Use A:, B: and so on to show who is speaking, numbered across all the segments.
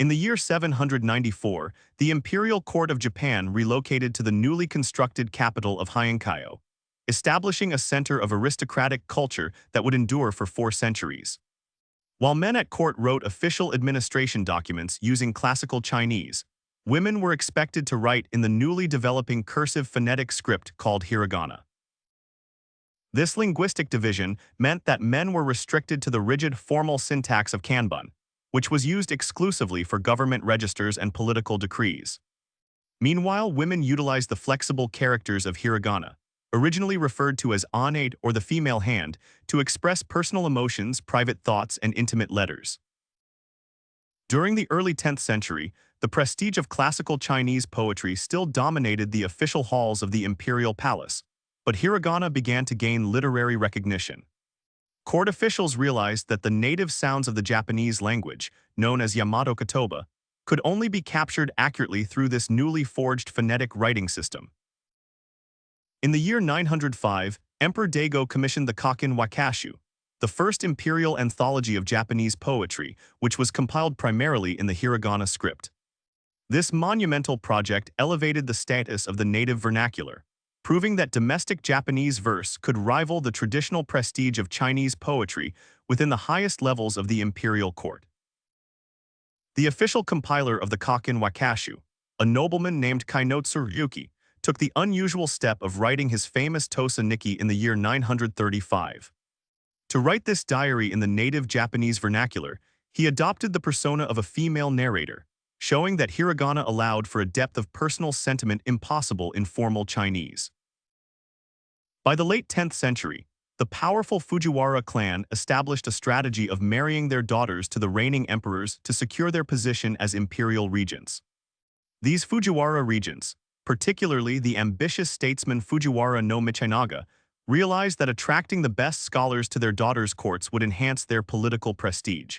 A: In the year 794, the imperial court of Japan relocated to the newly constructed capital of Heian, establishing a center of aristocratic culture that would endure for 4 centuries. While men at court wrote official administration documents using classical Chinese, women were expected to write in the newly developing cursive phonetic script called hiragana. This linguistic division meant that men were restricted to the rigid formal syntax of kanban, which was used exclusively for government registers and political decrees. Meanwhile, women utilized the flexible characters of hiragana, originally referred to as onate or the female hand, to express personal emotions, private thoughts, and intimate letters. During the early 10th century, the prestige of classical Chinese poetry still dominated the official halls of the imperial palace, but hiragana began to gain literary recognition. Court officials realized that the native sounds of the Japanese language, known as Yamato Kotoba, could only be captured accurately through this newly forged phonetic writing system. In the year 905, Emperor Daigo commissioned the Kakin Wakashu, the first imperial anthology of Japanese poetry, which was compiled primarily in the hiragana script. This monumental project elevated the status of the native vernacular, proving that domestic Japanese verse could rival the traditional prestige of Chinese poetry within the highest levels of the imperial court. The official compiler of the Kakin Wakashu, a nobleman named Kainotsu Ryuki, took the unusual step of writing his famous Tosa Nikki in the year 935. To write this diary in the native Japanese vernacular, he adopted the persona of a female narrator, showing that hiragana allowed for a depth of personal sentiment impossible in formal Chinese. By the late 10th century, the powerful Fujiwara clan established a strategy of marrying their daughters to the reigning emperors to secure their position as imperial regents. These Fujiwara regents, particularly the ambitious statesman Fujiwara no Michinaga, realized that attracting the best scholars to their daughters' courts would enhance their political prestige.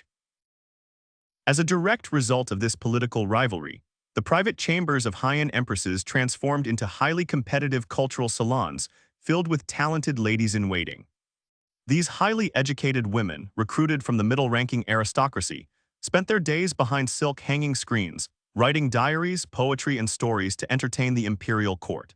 A: As a direct result of this political rivalry, the private chambers of Heian empresses transformed into highly competitive cultural salons filled with talented ladies-in-waiting. These highly educated women, recruited from the middle-ranking aristocracy, spent their days behind silk-hanging screens, writing diaries, poetry, and stories to entertain the imperial court.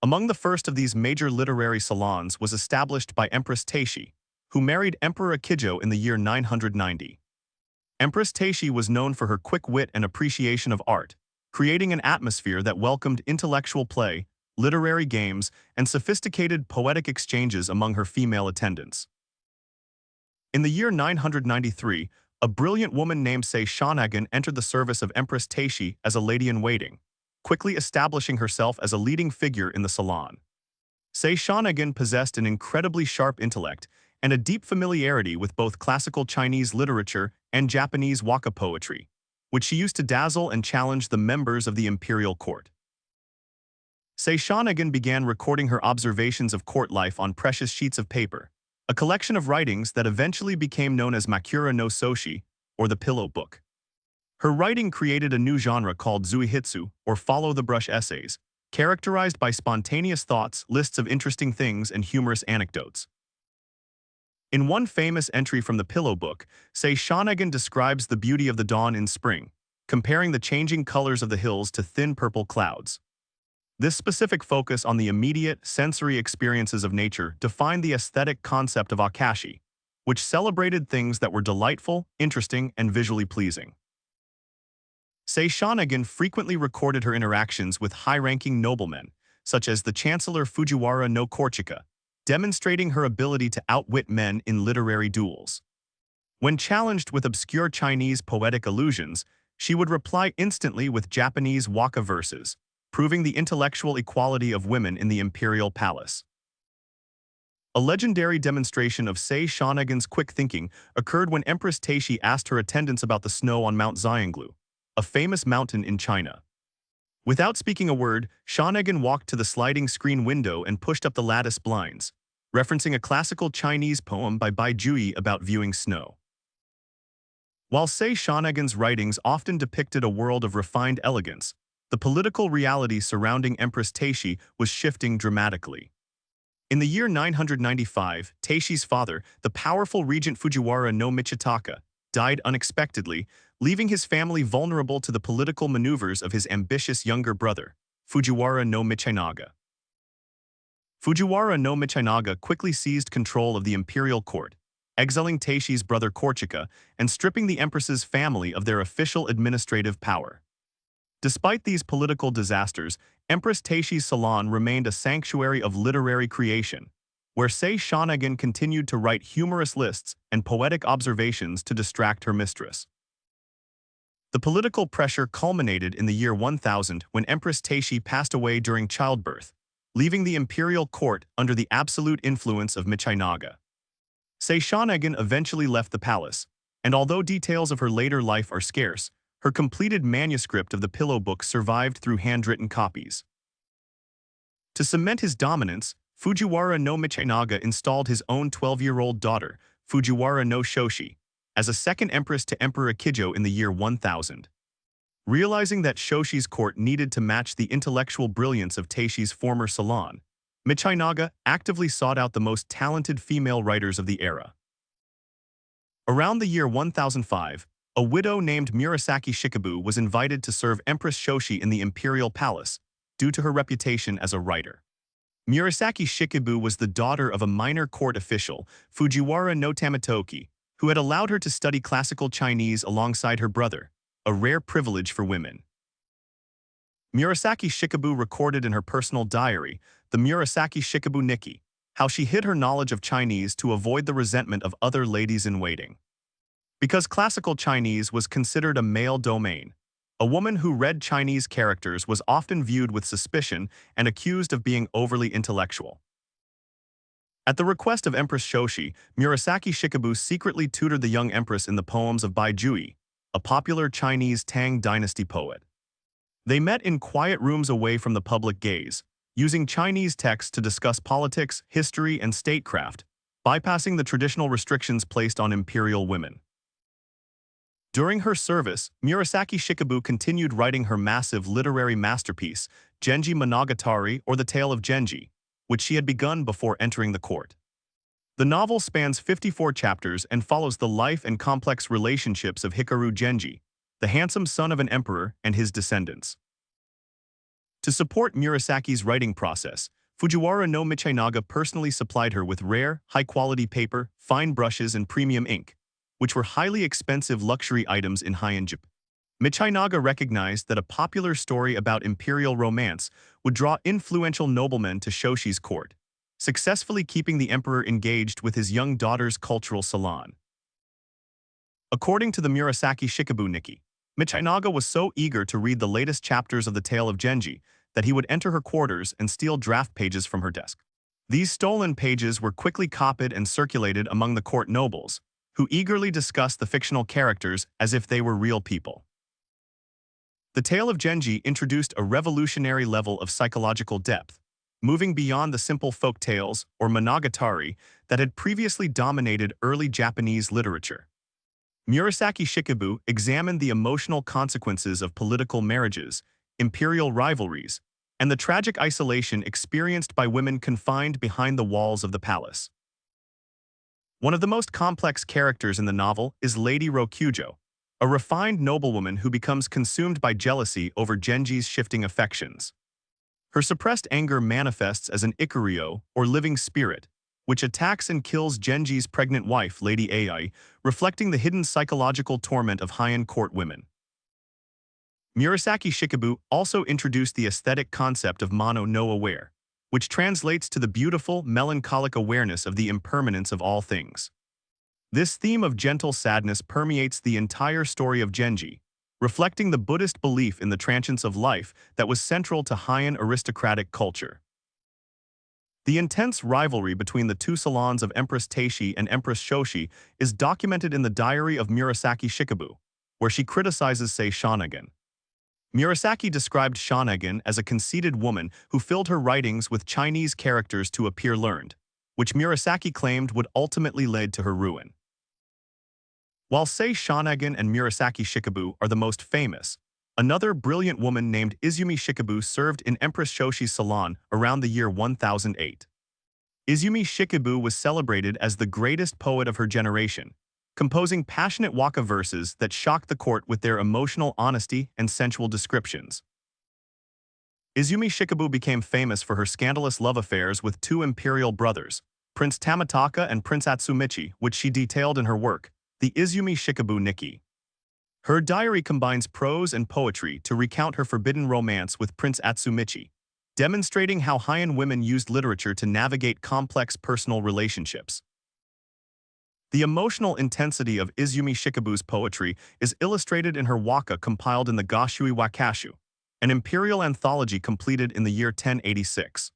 A: Among the first of these major literary salons was established by Empress Teishi, who married Emperor Akijo in the year 990. Empress Teishi was known for her quick wit and appreciation of art, creating an atmosphere that welcomed intellectual play, literary games, and sophisticated poetic exchanges among her female attendants. In the year 993, a brilliant woman named Sei Shonagon entered the service of Empress Teishi as a lady-in-waiting, quickly establishing herself as a leading figure in the salon. Sei Shonagon possessed an incredibly sharp intellect and a deep familiarity with both classical Chinese literature and Japanese waka poetry, which she used to dazzle and challenge the members of the imperial court. Sei Shonagon began recording her observations of court life on precious sheets of paper, a collection of writings that eventually became known as Makura no Soshi, or the Pillow Book. Her writing created a new genre called zuihitsu, or follow-the-brush essays, characterized by spontaneous thoughts, lists of interesting things, and humorous anecdotes. In one famous entry from the Pillow Book, Sei Shonagon describes the beauty of the dawn in spring, comparing the changing colors of the hills to thin purple clouds. This specific focus on the immediate, sensory experiences of nature defined the aesthetic concept of akashi, which celebrated things that were delightful, interesting, and visually pleasing. Sei Shonagon frequently recorded her interactions with high-ranking noblemen, such as the Chancellor Fujiwara no Korchika, demonstrating her ability to outwit men in literary duels. When challenged with obscure Chinese poetic allusions, she would reply instantly with Japanese waka verses, proving the intellectual equality of women in the imperial palace. A legendary demonstration of Sei Shonagon's quick thinking occurred when Empress Teishi asked her attendants about the snow on Mount Xianglu, a famous mountain in China. Without speaking a word, Shonagon walked to the sliding screen window and pushed up the lattice blinds, referencing a classical Chinese poem by Bai Juyi about viewing snow. While Sei Shonagon's writings often depicted a world of refined elegance, the political reality surrounding Empress Teishi was shifting dramatically. In the year 995, Teishi's father, the powerful regent Fujiwara no Michitaka, died unexpectedly, leaving his family vulnerable to the political maneuvers of his ambitious younger brother, Fujiwara no Michinaga. Fujiwara no Michinaga quickly seized control of the imperial court, exiling Teishi's brother Korchika and stripping the empress's family of their official administrative power. Despite these political disasters, Empress Teishi's salon remained a sanctuary of literary creation, where Sei Shonagon continued to write humorous lists and poetic observations to distract her mistress. The political pressure culminated in the year 1000 when Empress Teishi passed away during childbirth, leaving the imperial court under the absolute influence of Michinaga. Sei Shonagon eventually left the palace, and although details of her later life are scarce, her completed manuscript of the Pillow Book survived through handwritten copies. To cement his dominance, Fujiwara no Michinaga installed his own 12-year-old daughter, Fujiwara no Shoshi, as a second empress to Emperor Akijo in the year 1000. Realizing that Shoshi's court needed to match the intellectual brilliance of Teishi's former salon, Michinaga actively sought out the most talented female writers of the era. Around the year 1005, a widow named Murasaki Shikibu was invited to serve Empress Shoshi in the imperial palace, due to her reputation as a writer. Murasaki Shikibu was the daughter of a minor court official, Fujiwara no Tamatoki, who had allowed her to study classical Chinese alongside her brother, a rare privilege for women. Murasaki Shikibu recorded in her personal diary, the Murasaki Shikibu Nikki, how she hid her knowledge of Chinese to avoid the resentment of other ladies-in-waiting. Because classical Chinese was considered a male domain, a woman who read Chinese characters was often viewed with suspicion and accused of being overly intellectual. At the request of Empress Shoshi, Murasaki Shikibu secretly tutored the young empress in the poems of Bai Jui, a popular Chinese Tang dynasty poet. They met in quiet rooms away from the public gaze, using Chinese texts to discuss politics, history, and statecraft, bypassing the traditional restrictions placed on imperial women. During her service, Murasaki Shikibu continued writing her massive literary masterpiece, Genji Monogatari or the Tale of Genji, which she had begun before entering the court. The novel spans 54 chapters and follows the life and complex relationships of Hikaru Genji, the handsome son of an emperor, and his descendants. To support Murasaki's writing process, Fujiwara no Michinaga personally supplied her with rare, high-quality paper, fine brushes, and premium ink, which were highly expensive luxury items in Heian, Japan. Michinaga recognized that a popular story about imperial romance would draw influential noblemen to Shoshi's court, successfully keeping the emperor engaged with his young daughter's cultural salon. According to the Murasaki Shikibu Nikki, Michinaga was so eager to read the latest chapters of the Tale of Genji that he would enter her quarters and steal draft pages from her desk. These stolen pages were quickly copied and circulated among the court nobles, who eagerly discussed the fictional characters as if they were real people. The Tale of Genji introduced a revolutionary level of psychological depth, moving beyond the simple folk tales or monogatari that had previously dominated early Japanese literature. Murasaki Shikibu examined the emotional consequences of political marriages, imperial rivalries, and the tragic isolation experienced by women confined behind the walls of the palace. One of the most complex characters in the novel is Lady Rokujo, a refined noblewoman who becomes consumed by jealousy over Genji's shifting affections. Her suppressed anger manifests as an Ikario, or living spirit, which attacks and kills Genji's pregnant wife, Lady Ai, reflecting the hidden psychological torment of Heian court women. Murasaki Shikibu also introduced the aesthetic concept of mono no aware, which translates to the beautiful, melancholic awareness of the impermanence of all things. This theme of gentle sadness permeates the entire story of Genji, reflecting the Buddhist belief in the transience of life that was central to Heian aristocratic culture. The intense rivalry between the two salons of Empress Teishi and Empress Shoshi is documented in the diary of Murasaki Shikibu, where she criticizes Sei Shonagon. Murasaki described Shonagon as a conceited woman who filled her writings with Chinese characters to appear learned, which Murasaki claimed would ultimately lead to her ruin. While Sei Shonagon and Murasaki Shikibu are the most famous, another brilliant woman named Izumi Shikibu served in Empress Shoshi's salon around the year 1008. Izumi Shikibu was celebrated as the greatest poet of her generation, composing passionate waka verses that shocked the court with their emotional honesty and sensual descriptions. Izumi Shikibu became famous for her scandalous love affairs with two imperial brothers, Prince Tamataka and Prince Atsumichi, which she detailed in her work, the Izumi Shikibu Nikki. Her diary combines prose and poetry to recount her forbidden romance with Prince Atsumichi, demonstrating how Heian women used literature to navigate complex personal relationships. The emotional intensity of Izumi Shikibu's poetry is illustrated in her waka compiled in the Goshui Wakashu, an imperial anthology completed in the year 1086.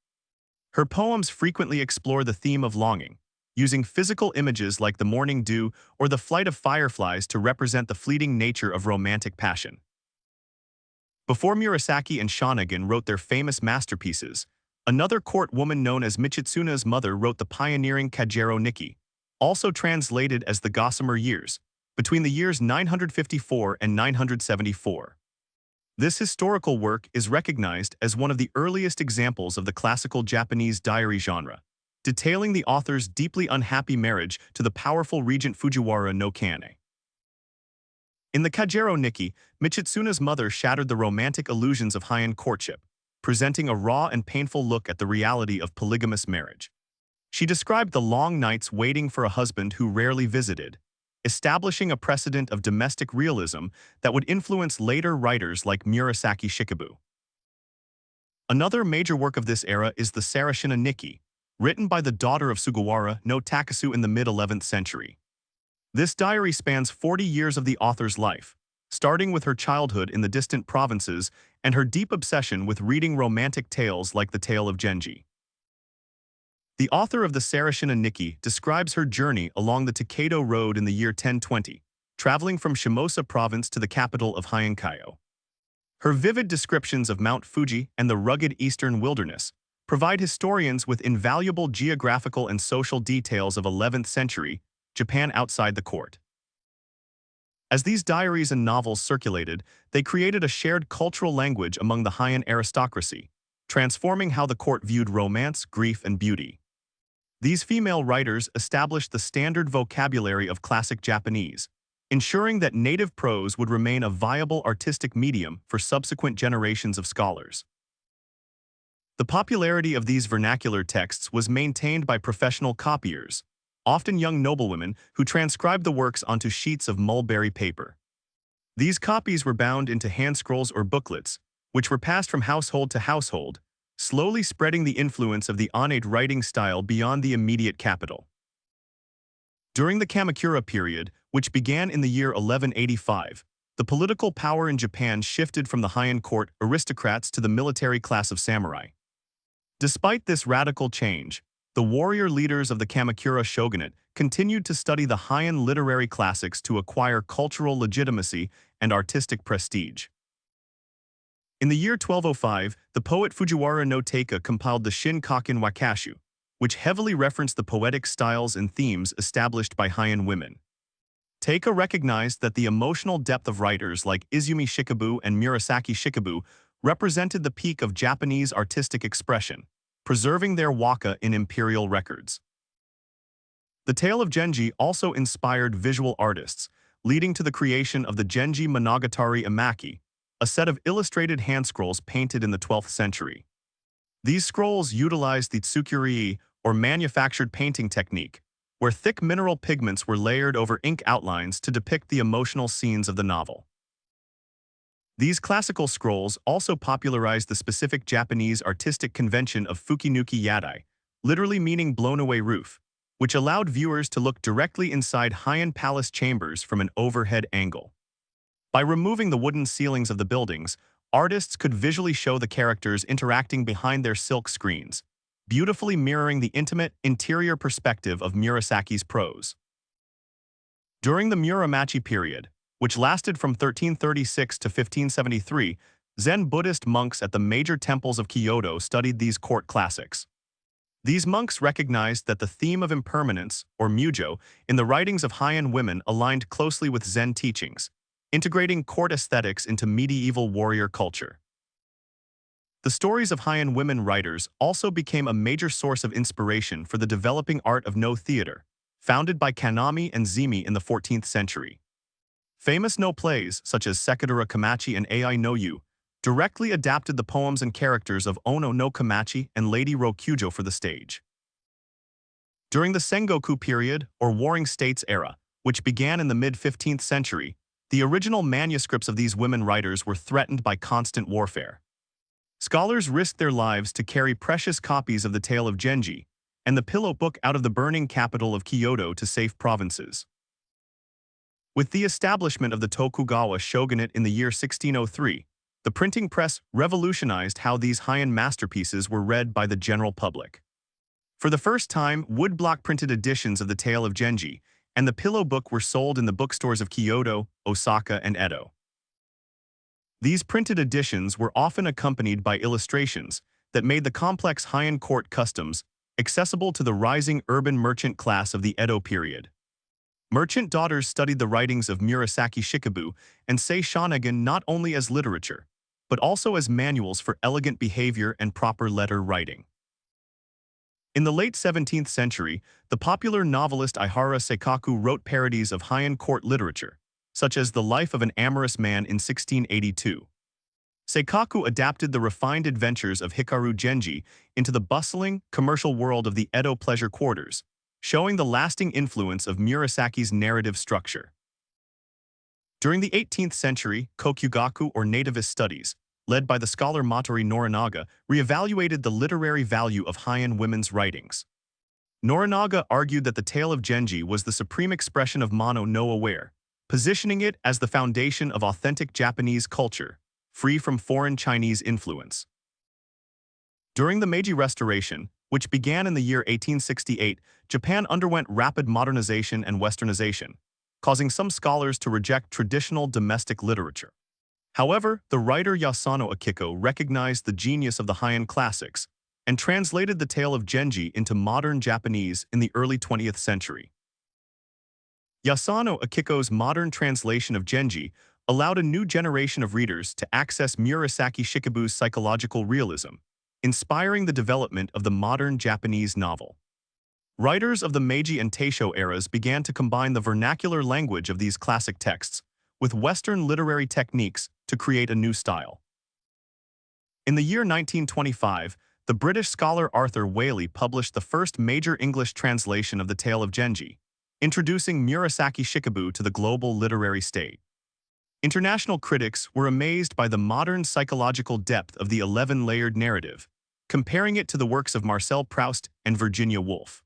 A: Her poems frequently explore the theme of longing, using physical images like the morning dew or the flight of fireflies to represent the fleeting nature of romantic passion. Before Murasaki and Shonagon wrote their famous masterpieces, another court woman known as Michitsuna's mother wrote the pioneering Kajero Nikki, also translated as the Gossamer Years, between the years 954 and 974. This historical work is recognized as one of the earliest examples of the classical Japanese diary genre, detailing the author's deeply unhappy marriage to the powerful regent Fujiwara no Kane. In the Kajero Nikki, Michitsuna's mother shattered the romantic illusions of Heian courtship, presenting a raw and painful look at the reality of polygamous marriage. She described the long nights waiting for a husband who rarely visited, establishing a precedent of domestic realism that would influence later writers like Murasaki Shikibu. Another major work of this era is the Sarashina Nikki, written by the daughter of Sugawara no Takasu in the mid-11th century. This diary spans 40 years of the author's life, starting with her childhood in the distant provinces and her deep obsession with reading romantic tales like the Tale of Genji. The author of the Sarashina Nikki describes her journey along the Takedo Road in the year 1020, traveling from Shimosa province to the capital of Heian. Her vivid descriptions of Mount Fuji and the rugged eastern wilderness provide historians with invaluable geographical and social details of 11th century Japan outside the court. As these diaries and novels circulated, they created a shared cultural language among the Heian aristocracy, transforming how the court viewed romance, grief, and beauty. These female writers established the standard vocabulary of classic Japanese, ensuring that native prose would remain a viable artistic medium for subsequent generations of scholars. The popularity of these vernacular texts was maintained by professional copiers, often young noblewomen who transcribed the works onto sheets of mulberry paper. These copies were bound into handscrolls or booklets, which were passed from household to household, slowly spreading the influence of the Onate writing style beyond the immediate capital. During the Kamakura period, which began in the year 1185, the political power in Japan shifted from the Heian court aristocrats to the military class of samurai. Despite this radical change, the warrior leaders of the Kamakura shogunate continued to study the Heian literary classics to acquire cultural legitimacy and artistic prestige. In the year 1205, the poet Fujiwara no Taika compiled the Shin-Kaken Wakashu, which heavily referenced the poetic styles and themes established by Heian women. Taika recognized that the emotional depth of writers like Izumi Shikibu and Murasaki Shikibu represented the peak of Japanese artistic expression, preserving their waka in imperial records. The Tale of Genji also inspired visual artists, leading to the creation of the Genji Monogatari Emaki, a set of illustrated handscrolls painted in the 12th century. These scrolls utilized the tsukuri, or manufactured painting technique, where thick mineral pigments were layered over ink outlines to depict the emotional scenes of the novel. These classical scrolls also popularized the specific Japanese artistic convention of fukinuki yadai, literally meaning blown-away roof, which allowed viewers to look directly inside Heian palace chambers from an overhead angle. By removing the wooden ceilings of the buildings, artists could visually show the characters interacting behind their silk screens, beautifully mirroring the intimate, interior perspective of Murasaki's prose. During the Muromachi period, which lasted from 1336 to 1573, Zen Buddhist monks at the major temples of Kyoto studied these court classics. These monks recognized that the theme of impermanence, or mujo, in the writings of Heian women aligned closely with Zen teachings, integrating court aesthetics into medieval warrior culture. The stories of Heian women writers also became a major source of inspiration for the developing art of no theater, founded by Kanami and Zimi in the 14th century. Famous no plays, such as Sekidara Kamachi and Ai no Yu, directly adapted the poems and characters of Ono no Kamachi and Lady Rokujo for the stage. During the Sengoku period, or Warring States era, which began in the mid-15th century, the original manuscripts of these women writers were threatened by constant warfare. Scholars risked their lives to carry precious copies of the Tale of Genji and the Pillow Book out of the burning capital of Kyoto to safe provinces. With the establishment of the Tokugawa shogunate in the year 1603, the printing press revolutionized how these Heian masterpieces were read by the general public. For the first time, woodblock printed editions of the Tale of Genji and the Pillow Book were sold in the bookstores of Kyoto, Osaka, and Edo. These printed editions were often accompanied by illustrations that made the complex Heian court customs accessible to the rising urban merchant class of the Edo period. Merchant daughters studied the writings of Murasaki Shikibu and Sei Shonagon not only as literature, but also as manuals for elegant behavior and proper letter writing. In the late 17th century, the popular novelist Ihara Seikaku wrote parodies of Heian court literature, such as The Life of an Amorous Man in 1682. Seikaku adapted the refined adventures of Hikaru Genji into the bustling, commercial world of the Edo pleasure quarters, showing the lasting influence of Murasaki's narrative structure. During the 18th century, Kokugaku or nativist studies, led by the scholar Matori Norinaga, reevaluated the literary value of Heian women's writings. Norinaga argued that the Tale of Genji was the supreme expression of Mono no Aware, positioning it as the foundation of authentic Japanese culture, free from foreign Chinese influence. During the Meiji Restoration, which began in the year 1868, Japan underwent rapid modernization and westernization, causing some scholars to reject traditional domestic literature. However, the writer Yasano Akiko recognized the genius of the Heian classics and translated the Tale of Genji into modern Japanese in the early 20th century. Yasano Akiko's modern translation of Genji allowed a new generation of readers to access Murasaki Shikibu's psychological realism, inspiring the development of the modern Japanese novel. Writers of the Meiji and Taisho eras began to combine the vernacular language of these classic texts with Western literary techniques to create a new style. In the year 1925, the British scholar Arthur Waley published the first major English translation of the Tale of Genji, introducing Murasaki Shikibu to the global literary stage. International critics were amazed by the modern psychological depth of the 11-layered narrative, comparing it to the works of Marcel Proust and Virginia Woolf.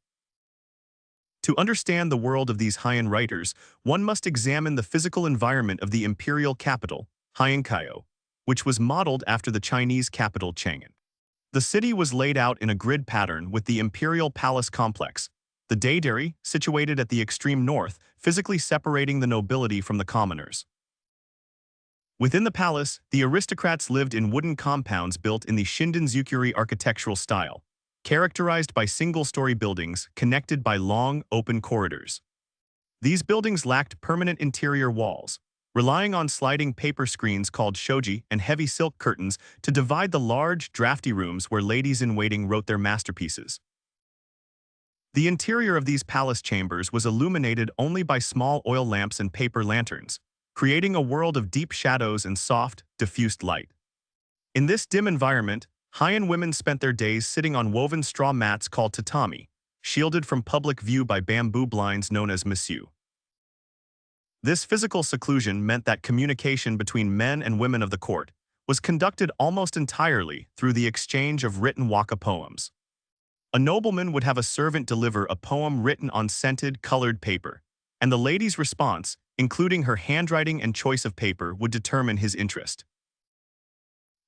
A: To understand the world of these Heian writers, one must examine the physical environment of the imperial capital, Heian, which was modeled after the Chinese capital Chang'an. The city was laid out in a grid pattern with the imperial palace complex, the diaries, situated at the extreme north, physically separating the nobility from the commoners. Within the palace, the aristocrats lived in wooden compounds built in the Shindan-zukuri architectural style, characterized by single-story buildings connected by long, open corridors. These buildings lacked permanent interior walls, relying on sliding paper screens called shoji and heavy silk curtains to divide the large, drafty rooms where ladies-in-waiting wrote their masterpieces. The interior of these palace chambers was illuminated only by small oil lamps and paper lanterns, creating a world of deep shadows and soft, diffused light. In this dim environment, Heian women spent their days sitting on woven straw mats called tatami, shielded from public view by bamboo blinds known as misu. This physical seclusion meant that communication between men and women of the court was conducted almost entirely through the exchange of written waka poems. A nobleman would have a servant deliver a poem written on scented, colored paper, and the lady's response, including her handwriting and choice of paper, would determine his interest.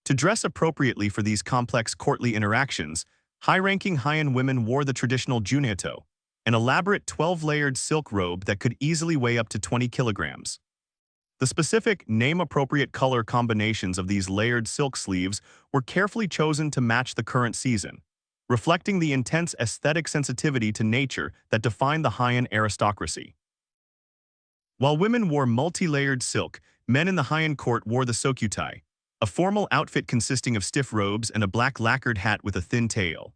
A: To dress appropriately for these complex courtly interactions, high-ranking Heian women wore the traditional juneto, an elaborate 12-layered silk robe that could easily weigh up to 20 kilograms. The specific, name-appropriate color combinations of these layered silk sleeves were carefully chosen to match the current season, reflecting the intense aesthetic sensitivity to nature that defined the Heian aristocracy. While women wore multi-layered silk, men in the Heian court wore the sokutai, a formal outfit consisting of stiff robes and a black lacquered hat with a thin tail.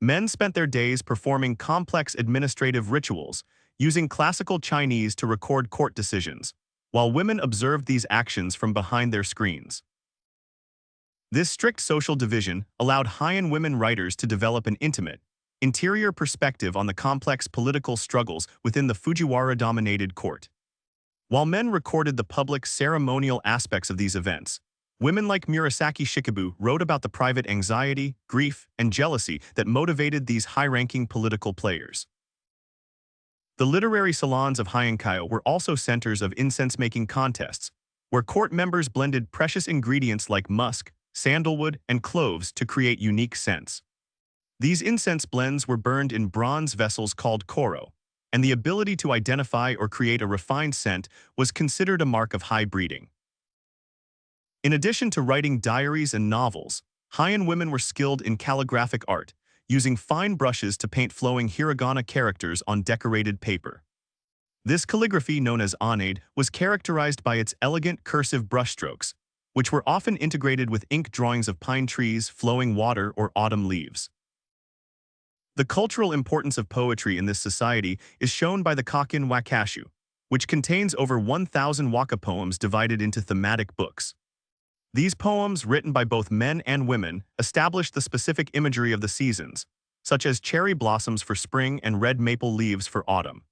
A: Men spent their days performing complex administrative rituals, using classical Chinese to record court decisions, while women observed these actions from behind their screens. This strict social division allowed Heian women writers to develop an intimate, interior perspective on the complex political struggles within the Fujiwara-dominated court. While men recorded the public ceremonial aspects of these events, women like Murasaki Shikibu wrote about the private anxiety, grief, and jealousy that motivated these high-ranking political players. The literary salons of Heian were also centers of incense-making contests, where court members blended precious ingredients like musk, sandalwood, and cloves to create unique scents. These incense blends were burned in bronze vessels called koro, and the ability to identify or create a refined scent was considered a mark of high breeding. In addition to writing diaries and novels, Heian women were skilled in calligraphic art, using fine brushes to paint flowing hiragana characters on decorated paper. This calligraphy, known as onade, was characterized by its elegant cursive brushstrokes, which were often integrated with ink drawings of pine trees, flowing water, or autumn leaves. The cultural importance of poetry in this society is shown by the Kokken Wakashu, which contains over 1,000 waka poems divided into thematic books. These poems, written by both men and women, establish the specific imagery of the seasons, such as cherry blossoms for spring and red maple leaves for autumn.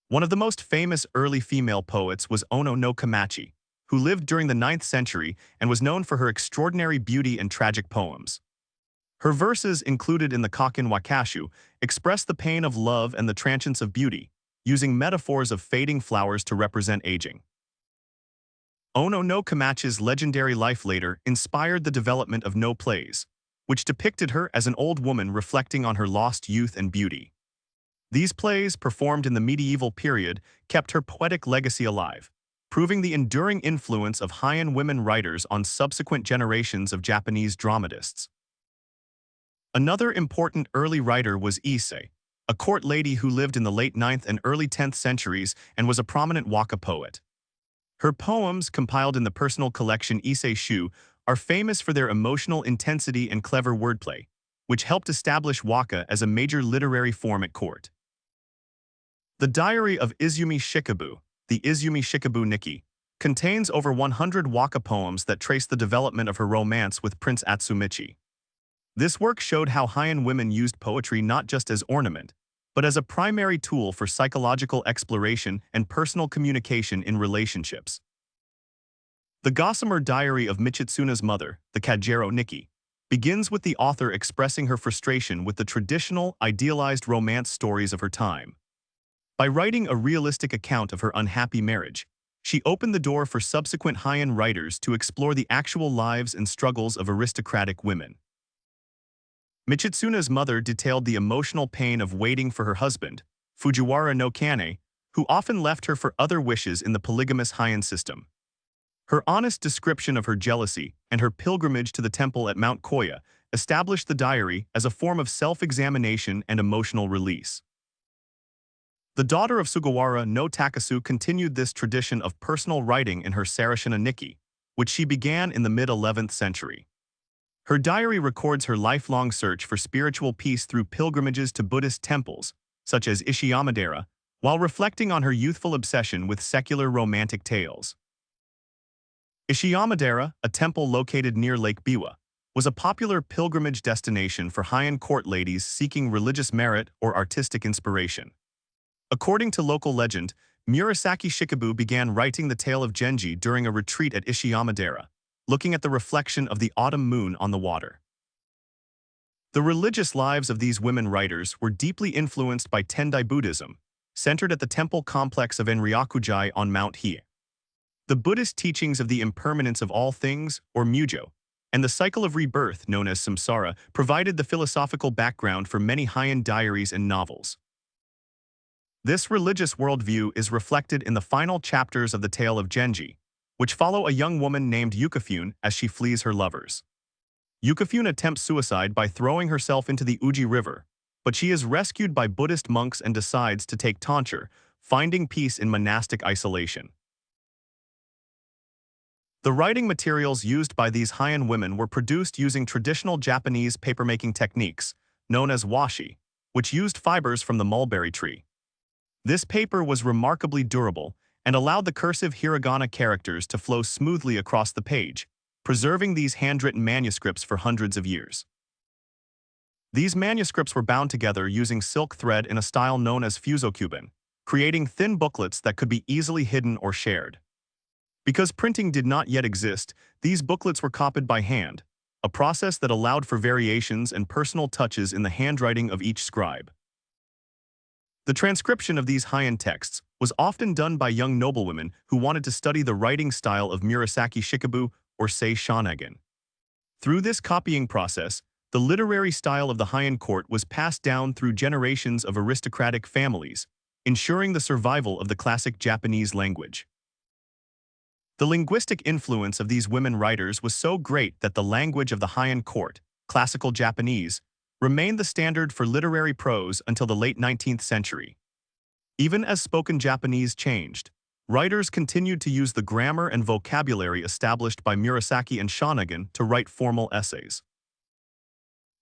A: One of the most famous early female poets was Ono no Kamachi, who lived during the 9th century and was known for her extraordinary beauty and tragic poems. Her verses, included in the Kokken Wakashu, express the pain of love and the transience of beauty, using metaphors of fading flowers to represent aging. Ono no Kamachi's legendary life later inspired the development of no plays, which depicted her as an old woman reflecting on her lost youth and beauty. These plays, performed in the medieval period, kept her poetic legacy alive, proving the enduring influence of Heian women writers on subsequent generations of Japanese dramatists. Another important early writer was Issei, a court lady who lived in the late 9th and early 10th centuries and was a prominent waka poet. Her poems, compiled in the personal collection Issei Shu, are famous for their emotional intensity and clever wordplay, which helped establish waka as a major literary form at court. The Diary of Izumi Shikibu, the Izumi Shikibu Nikki, contains over 100 waka poems that trace the development of her romance with Prince Atsumichi. This work showed how Heian women used poetry not just as ornament, but as a primary tool for psychological exploration and personal communication in relationships. The Gossamer Diary of Michitsuna's mother, the Kajero Nikki, begins with the author expressing her frustration with the traditional, idealized romance stories of her time. By writing a realistic account of her unhappy marriage, she opened the door for subsequent Heian writers to explore the actual lives and struggles of aristocratic women. Michitsuna's mother detailed the emotional pain of waiting for her husband, Fujiwara no Kane, who often left her for other wishes in the polygamous Heian system. Her honest description of her jealousy and her pilgrimage to the temple at Mount Koya established the diary as a form of self-examination and emotional release. The daughter of Sugawara no Takasu continued this tradition of personal writing in her Sarashina Nikki, which she began in the mid-11th century. Her diary records her lifelong search for spiritual peace through pilgrimages to Buddhist temples, such as Ishiyamadera, while reflecting on her youthful obsession with secular romantic tales. Ishiyamadera, a temple located near Lake Biwa, was a popular pilgrimage destination for Heian court ladies seeking religious merit or artistic inspiration. According to local legend, Murasaki Shikibu began writing the Tale of Genji during a retreat at Ishiyamadera, looking at the reflection of the autumn moon on the water. The religious lives of these women writers were deeply influenced by Tendai Buddhism, centered at the temple complex of Enryakuji on Mount Heian. The Buddhist teachings of the impermanence of all things, or mujo, and the cycle of rebirth known as samsara provided the philosophical background for many Heian diaries and novels. This religious worldview is reflected in the final chapters of the Tale of Genji, which follow a young woman named Yukifune as she flees her lovers. Yukifune attempts suicide by throwing herself into the Uji River, but she is rescued by Buddhist monks and decides to take tonsure, finding peace in monastic isolation. The writing materials used by these Heian women were produced using traditional Japanese papermaking techniques, known as washi, which used fibers from the mulberry tree. This paper was remarkably durable and allowed the cursive hiragana characters to flow smoothly across the page, preserving these handwritten manuscripts for hundreds of years. These manuscripts were bound together using silk thread in a style known as fusokubin, creating thin booklets that could be easily hidden or shared. Because printing did not yet exist, these booklets were copied by hand, a process that allowed for variations and personal touches in the handwriting of each scribe. The transcription of these Heian texts was often done by young noblewomen who wanted to study the writing style of Murasaki Shikibu or Sei Shonagon. Through this copying process, the literary style of the Heian court was passed down through generations of aristocratic families, ensuring the survival of the classic Japanese language. The linguistic influence of these women writers was so great that the language of the Heian court, classical Japanese, remained the standard for literary prose until the late 19th century. Even as spoken Japanese changed, writers continued to use the grammar and vocabulary established by Murasaki and Shonagon to write formal essays.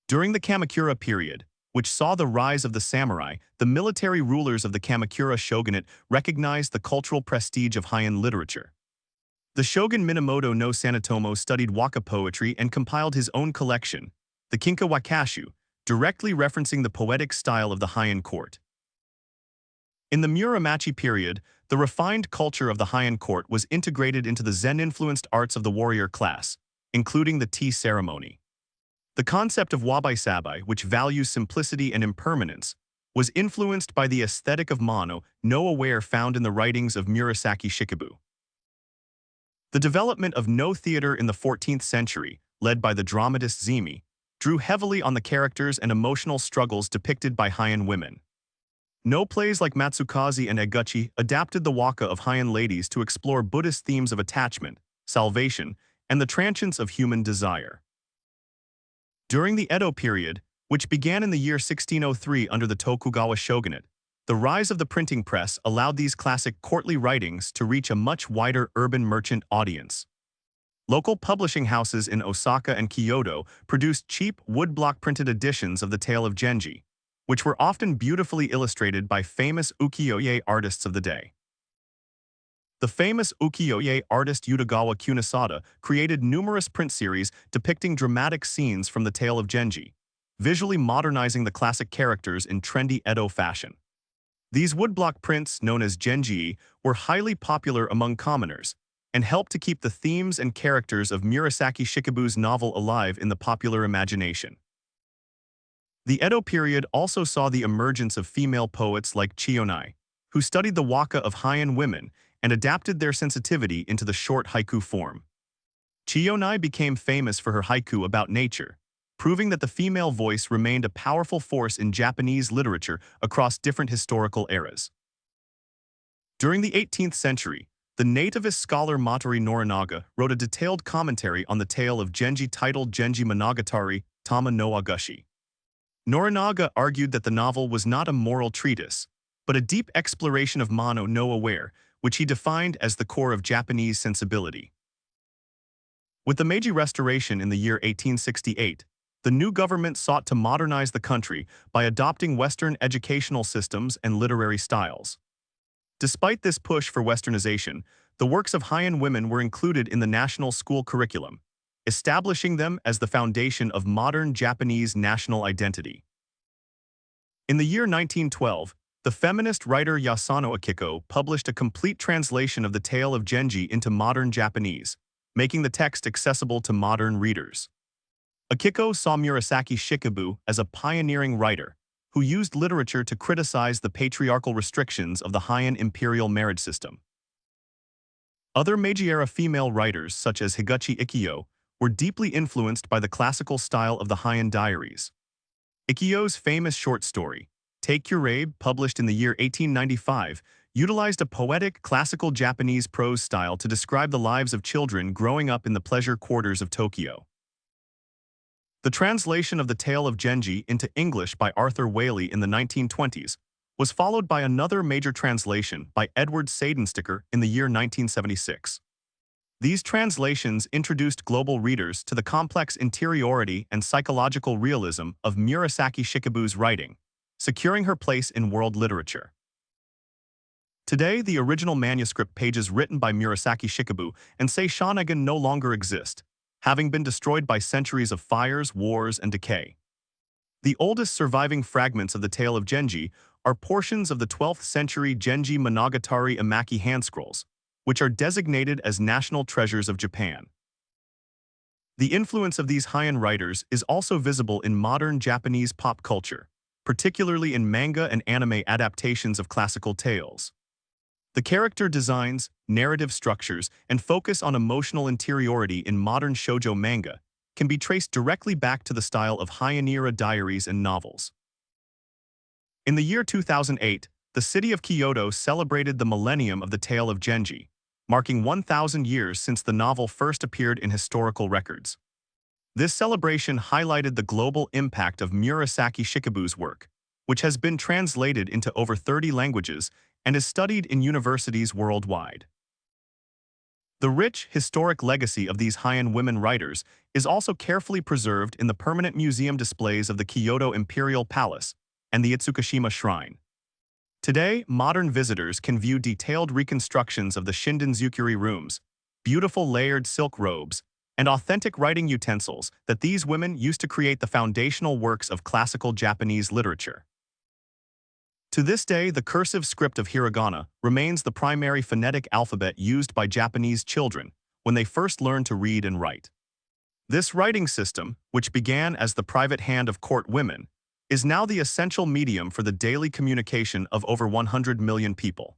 A: During the Kamakura period, which saw the rise of the samurai, the military rulers of the Kamakura shogunate recognized the cultural prestige of Heian literature. The shogun Minamoto no Sanetomo studied waka poetry and compiled his own collection, the Kinka Wakashu, directly referencing the poetic style of the Heian court. In the Muromachi period, the refined culture of the Heian court was integrated into the Zen-influenced arts of the warrior class, including the tea ceremony. The concept of wabi-sabi, which values simplicity and impermanence, was influenced by the aesthetic of mono, no aware found in the writings of Murasaki Shikibu. The development of no theater in the 14th century, led by the dramatist Zimi, drew heavily on the characters and emotional struggles depicted by Heian women. No plays like Matsukaze and Eguchi adapted the waka of Heian ladies to explore Buddhist themes of attachment, salvation, and the transience of human desire. During the Edo period, which began in the year 1603 under the Tokugawa shogunate, the rise of the printing press allowed these classic courtly writings to reach a much wider urban merchant audience. Local publishing houses in Osaka and Kyoto produced cheap woodblock printed editions of the Tale of Genji, which were often beautifully illustrated by famous ukiyo-e artists of the day. The famous ukiyo-e artist Utagawa Kunisada created numerous print series depicting dramatic scenes from the Tale of Genji, visually modernizing the classic characters in trendy Edo fashion. These woodblock prints, known as Genji, were highly popular among commoners and helped to keep the themes and characters of Murasaki Shikibu's novel alive in the popular imagination. The Edo period also saw the emergence of female poets like Chiyonai, who studied the waka of Heian women and adapted their sensitivity into the short haiku form. Chiyonai became famous for her haiku about nature, proving that the female voice remained a powerful force in Japanese literature across different historical eras. During the 18th century, the nativist scholar Matori Norinaga wrote a detailed commentary on the Tale of Genji titled Genji Monogatari, Tama no Agashi. Norinaga argued that the novel was not a moral treatise, but a deep exploration of mono no aware, which he defined as the core of Japanese sensibility. With the Meiji Restoration in the year 1868, the new government sought to modernize the country by adopting Western educational systems and literary styles. Despite this push for Westernization, the works of Heian women were included in the national school curriculum, establishing them as the foundation of modern Japanese national identity. In the year 1912, the feminist writer Yasano Akiko published a complete translation of the Tale of Genji into modern Japanese, making the text accessible to modern readers. Akiko saw Murasaki Shikibu as a pioneering writer who used literature to criticize the patriarchal restrictions of the Heian imperial marriage system. Other Meiji-era female writers, such as Higuchi Ikkyo, were deeply influenced by the classical style of the Heian diaries. Ikkyo's famous short story, Take Your Abe, published in the year 1895, utilized a poetic, classical Japanese prose style to describe the lives of children growing up in the pleasure quarters of Tokyo. The translation of the Tale of Genji into English by Arthur Waley in the 1920s was followed by another major translation by Edward Seidensticker in the year 1976. These translations introduced global readers to the complex interiority and psychological realism of Murasaki Shikibu's writing, securing her place in world literature. Today, the original manuscript pages written by Murasaki Shikibu and Sei Shonagon no longer exist, having been destroyed by centuries of fires, wars, and decay. The oldest surviving fragments of the Tale of Genji are portions of the 12th century Genji Monogatari Emaki handscrolls, which are designated as national treasures of Japan. The influence of these Heian writers is also visible in modern Japanese pop culture, particularly in manga and anime adaptations of classical tales. The character designs, narrative structures, and focus on emotional interiority in modern shoujo manga can be traced directly back to the style of Heian-era diaries and novels. In the year 2008, the city of Kyoto celebrated the millennium of the Tale of Genji, marking 1,000 years since the novel first appeared in historical records. This celebration highlighted the global impact of Murasaki Shikibu's work, which has been translated into over 30 languages and is studied in universities worldwide. The rich, historic legacy of these Heian women writers is also carefully preserved in the permanent museum displays of the Kyoto Imperial Palace and the Itsukushima Shrine. Today, modern visitors can view detailed reconstructions of the Shindan-zukuri rooms, beautiful layered silk robes, and authentic writing utensils that these women used to create the foundational works of classical Japanese literature. To this day, the cursive script of hiragana remains the primary phonetic alphabet used by Japanese children when they first learn to read and write. This writing system, which began as the private hand of court women, is now the essential medium for the daily communication of over 100 million people.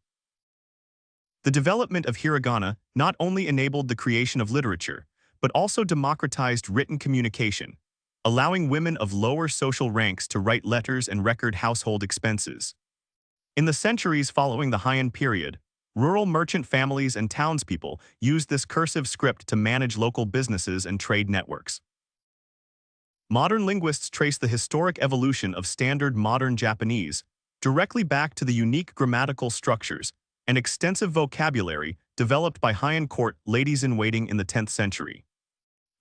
A: The development of hiragana not only enabled the creation of literature, but also democratized written communication, allowing women of lower social ranks to write letters and record household expenses. In the centuries following the Heian period, rural merchant families and townspeople used this cursive script to manage local businesses and trade networks. Modern linguists trace the historic evolution of standard modern Japanese directly back to the unique grammatical structures and extensive vocabulary developed by Heian court ladies-in-waiting in the 10th century.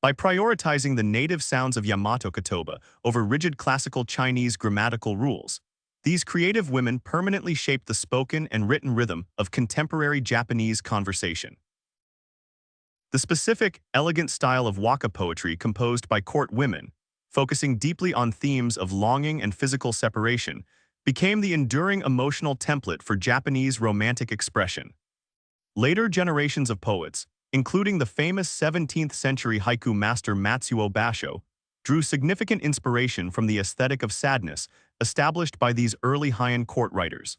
A: By prioritizing the native sounds of Yamato Kotoba over rigid classical Chinese grammatical rules, these creative women permanently shaped the spoken and written rhythm of contemporary Japanese conversation. The specific, elegant style of waka poetry composed by court women, focusing deeply on themes of longing and physical separation, became the enduring emotional template for Japanese romantic expression. Later generations of poets, including the famous 17th-century haiku master Matsuo Basho, drew significant inspiration from the aesthetic of sadness established by these early Heian court writers.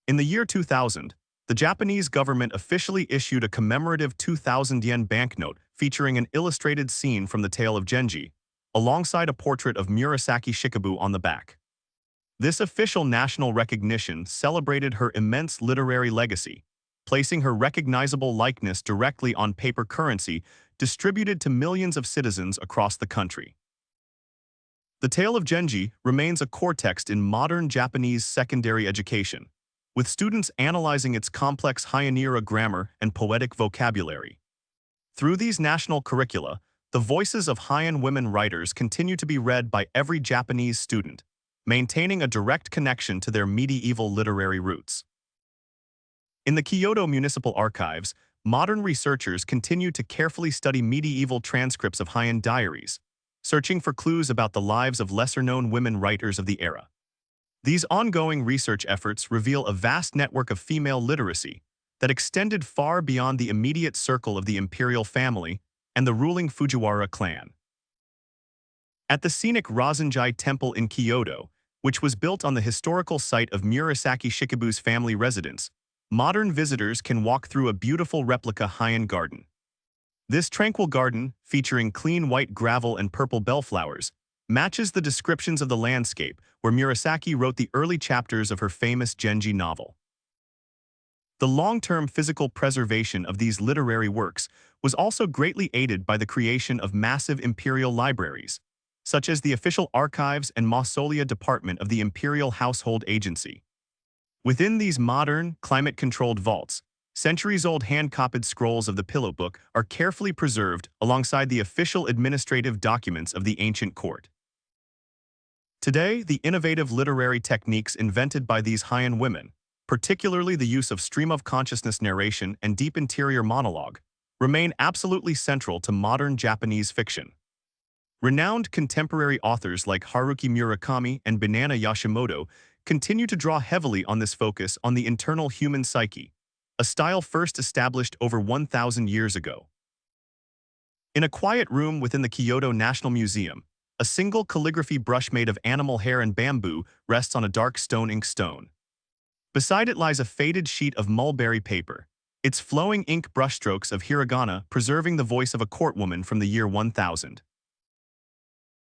A: In the year 2000, the Japanese government officially issued a commemorative 2,000 yen banknote featuring an illustrated scene from the Tale of Genji, alongside a portrait of Murasaki Shikibu on the back. This official national recognition celebrated her immense literary legacy, placing her recognizable likeness directly on paper currency distributed to millions of citizens across the country. The Tale of Genji remains a core text in modern Japanese secondary education, with students analyzing its complex Heian-era grammar and poetic vocabulary. Through these national curricula, the voices of Heian women writers continue to be read by every Japanese student, maintaining a direct connection to their medieval literary roots. In the Kyoto Municipal Archives, modern researchers continue to carefully study medieval transcripts of Heian diaries, searching for clues about the lives of lesser-known women writers of the era. These ongoing research efforts reveal a vast network of female literacy that extended far beyond the immediate circle of the imperial family and the ruling Fujiwara clan. At the scenic Rasenji Temple in Kyoto, which was built on the historical site of Murasaki Shikibu's family residence, modern visitors can walk through a beautiful replica Heian garden. This tranquil garden, featuring clean white gravel and purple bellflowers, matches the descriptions of the landscape where Murasaki wrote the early chapters of her famous Genji novel. The long-term physical preservation of these literary works was also greatly aided by the creation of massive imperial libraries, such as the Official Archives and Mausolea Department of the Imperial Household Agency. Within these modern, climate-controlled vaults, Centuries-old hand-copied scrolls of the Pillow Book are carefully preserved alongside the official administrative documents of the ancient court. Today, the innovative literary techniques invented by these Heian women, particularly the use of stream-of-consciousness narration and deep interior monologue, remain absolutely central to modern Japanese fiction. Renowned contemporary authors like Haruki Murakami and Banana Yashimoto continue to draw heavily on this focus on the internal human psyche, a style first established over 1,000 years ago. In a quiet room within the Kyoto National Museum, a single calligraphy brush made of animal hair and bamboo rests on a dark stone ink stone. Beside it lies a faded sheet of mulberry paper, its flowing ink brushstrokes of hiragana preserving the voice of a courtwoman from the year 1000.